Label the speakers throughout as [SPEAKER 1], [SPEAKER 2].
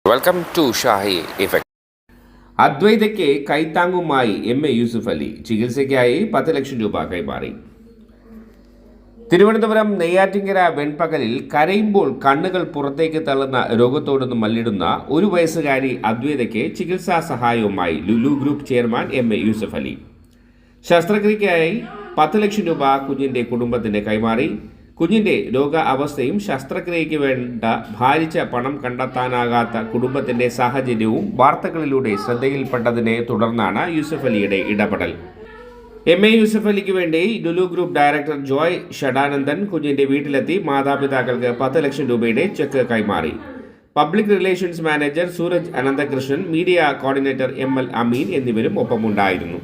[SPEAKER 1] Welcome to Shahi effect. അദ്വൈതയ്ക്ക് കൈത്താങ്ങുമായി M A. Yusuff Ali ചികിത്സയ്ക്കായി 10 ലക്ഷം രൂപ കൈമാറി. തിരുവനന്തപുരം നെയ്യാറ്റിൻകര വെൺപകലിൽ കരയുമ്പോൾ കണ്ണുകൾ പുറത്തേക്ക് തള്ളുന്ന രോഗത്തോടൊന്ന് മല്ലിടുന്ന 1 വയസ്സുകാരി അദ്വൈതയ്ക്ക് ചികിത്സാ സഹായവുമായി Lulu group chairman M A. Yusuff Ali ശസ്ത്രക്രിയയ്ക്കായി 10 ലക്ഷം രൂപ കുഞ്ഞിന്റെ കുടുംബത്തിന് കൈമാറി. കുഞ്ഞിന്റെ രോഗ അവസ്ഥയും ശസ്ത്രക്രിയയ്ക്ക് വേണ്ട ഭാരിച്ച പണം കണ്ടെത്താനാകാത്ത കുടുംബത്തിന്റെ സാഹചര്യവും വാർത്തകളിലൂടെ ശ്രദ്ധയിൽപ്പെട്ടതിനെ തുടർന്നാണ് യൂസുഫ് അലിയുടെ ഇടപെടൽ. എം.എ. യൂസുഫ് അലിക്ക് വേണ്ടി ലുലു ഗ്രൂപ്പ് ഡയറക്ടർ ജോയ് ഷഡാനന്ദൻ കുഞ്ഞിന്റെ വീട്ടിലെത്തി മാതാപിതാക്കൾക്ക് 10 ലക്ഷം രൂപയുടെ ചെക്ക് കൈമാറി. Public relations manager Sooraj Ananthakrishnan, media coordinator M L. Ameen എന്നിവരും ഒപ്പമുണ്ടായിരുന്നു.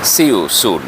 [SPEAKER 1] See you soon.